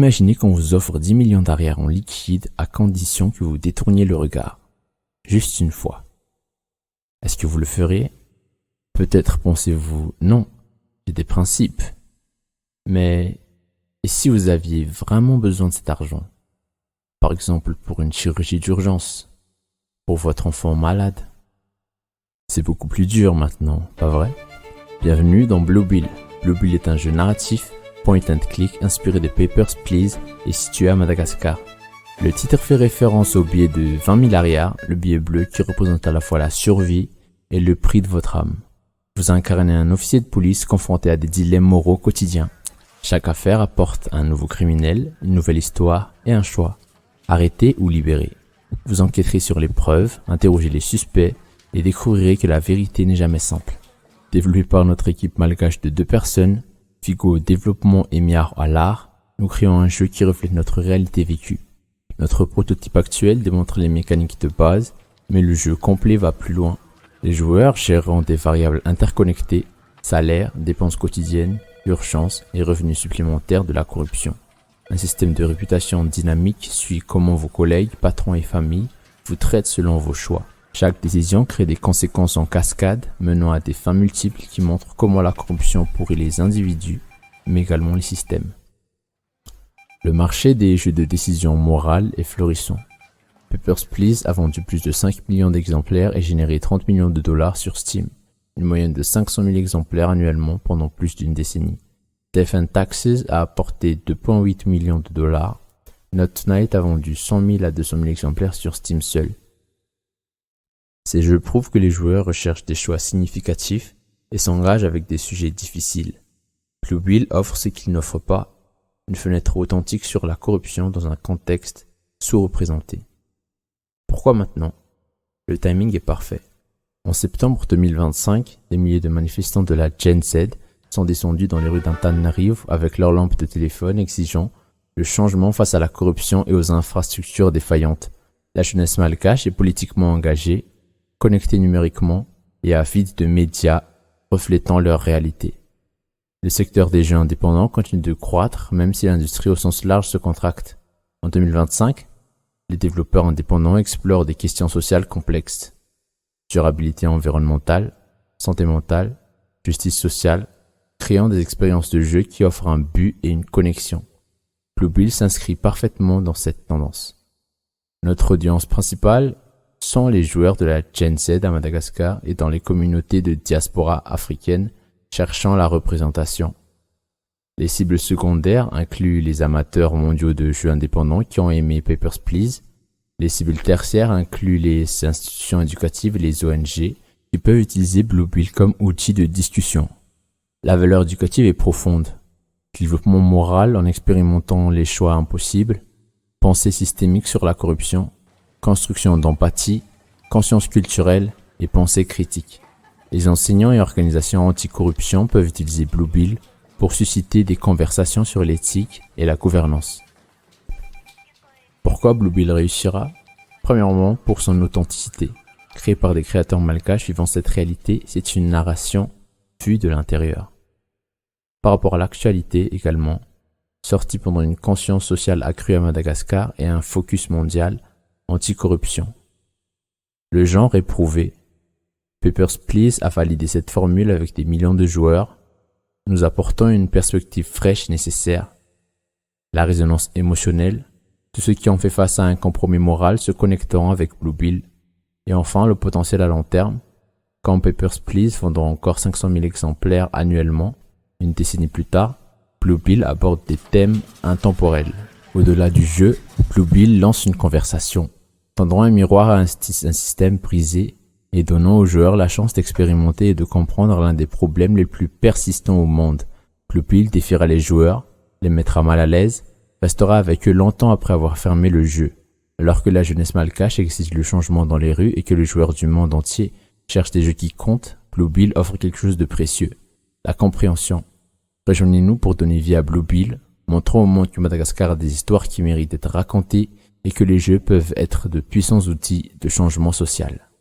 Imaginez qu'on vous offre 10 millions d'arrières en liquide à condition que vous détourniez le regard. Juste une fois. Est-ce que vous le feriez? Peut-être pensez-vous, non, j'ai des principes. Mais, et si vous aviez vraiment besoin de cet argent? Par exemple pour une chirurgie d'urgence, pour votre enfant malade? C'est beaucoup plus dur maintenant, pas vrai? Bienvenue dans Bluebill. Bluebill est un jeu narratif, point and click, inspiré de Papers, Please et situé à Madagascar. Le titre fait référence au billet de 20 000 arrières, le billet bleu qui représente à la fois la survie et le prix de votre âme. Vous incarnez un officier de police confronté à des dilemmes moraux quotidiens. Chaque affaire apporte un nouveau criminel, une nouvelle histoire et un choix. Arrêter ou libérer. Vous enquêterez sur les preuves, interrogez les suspects et découvrirez que la vérité n'est jamais simple. Développé par notre équipe malgache de 2 personnes, Figo au développement et Miar à l'art, nous créons un jeu qui reflète notre réalité vécue. Notre prototype actuel démontre les mécaniques de base, mais le jeu complet va plus loin. Les joueurs géreront des variables interconnectées, salaire, dépenses quotidiennes, urgences et revenus supplémentaires de la corruption. Un système de réputation dynamique suit comment vos collègues, patrons et familles vous traitent selon vos choix. Chaque décision crée des conséquences en cascade, menant à des fins multiples qui montrent comment la corruption pourrit les individus, mais également les systèmes. Le marché des jeux de décision morale est florissant. Papers, Please a vendu plus de 5 millions d'exemplaires et généré 30 millions de dollars sur Steam, une moyenne de 500 000 exemplaires annuellement pendant plus d'une décennie. Death and Taxes a apporté 2,8 millions de dollars. Not Tonight a vendu 100 000 à 200 000 exemplaires sur Steam seul. Ces jeux prouvent que les joueurs recherchent des choix significatifs et s'engagent avec des sujets difficiles. Bluebill offre ce qu'il n'offre pas, une fenêtre authentique sur la corruption dans un contexte sous-représenté. Pourquoi maintenant? Le timing est parfait. En septembre 2025, des milliers de manifestants de la Gen Z sont descendus dans les rues d'Antananarivo avec leurs lampes de téléphone exigeant le changement face à la corruption et aux infrastructures défaillantes. La jeunesse malgache est politiquement engagée, connectée numériquement et avide de médias reflétant leur réalité. Le secteur des jeux indépendants continue de croître même si l'industrie au sens large se contracte. En 2025, les développeurs indépendants explorent des questions sociales complexes. Durabilité environnementale, santé mentale, justice sociale, créant des expériences de jeu qui offrent un but et une connexion. Bluebill s'inscrit parfaitement dans cette tendance. Notre audience principale sont les joueurs de la Gen Z à Madagascar et dans les communautés de diaspora africaine cherchant la représentation. Les cibles secondaires incluent les amateurs mondiaux de jeux indépendants qui ont aimé Papers, Please. Les cibles tertiaires incluent les institutions éducatives et les ONG qui peuvent utiliser Bluebill comme outil de discussion. La valeur éducative est profonde. Développement moral en expérimentant les choix impossibles, pensée systémique sur la corruption, construction d'empathie, conscience culturelle et pensée critique. Les enseignants et organisations anticorruption peuvent utiliser Bluebill pour susciter des conversations sur l'éthique et la gouvernance. Pourquoi Bluebill réussira? Premièrement, pour son authenticité. Créé par des créateurs malgaches vivant cette réalité, c'est une narration vue de l'intérieur. Par rapport à l'actualité également, sorti pendant une conscience sociale accrue à Madagascar et un focus mondial anticorruption. Le genre est prouvé. Papers, Please a validé cette formule avec des millions de joueurs, nous apportant une perspective fraîche et nécessaire. La résonance émotionnelle, tous ceux qui ont fait face à un compromis moral se connecteront avec Bluebill. Et enfin, le potentiel à long terme, quand Papers, Please vendront encore 500 000 exemplaires annuellement, une décennie plus tard, Bluebill aborde des thèmes intemporels. Au-delà du jeu, Bluebill lance une conversation, tendant un miroir à un système brisé et donnant aux joueurs la chance d'expérimenter et de comprendre l'un des problèmes les plus persistants au monde. Bluebill défiera les joueurs, les mettra mal à l'aise, restera avec eux longtemps après avoir fermé le jeu. Alors que la jeunesse malgache exige le changement dans les rues et que les joueurs du monde entier cherchent des jeux qui comptent, Bluebill offre quelque chose de précieux, la compréhension. Rejoignez-nous pour donner vie à Bluebill, montrons au monde que Madagascar a des histoires qui méritent d'être racontées et que les jeux peuvent être de puissants outils de changement social.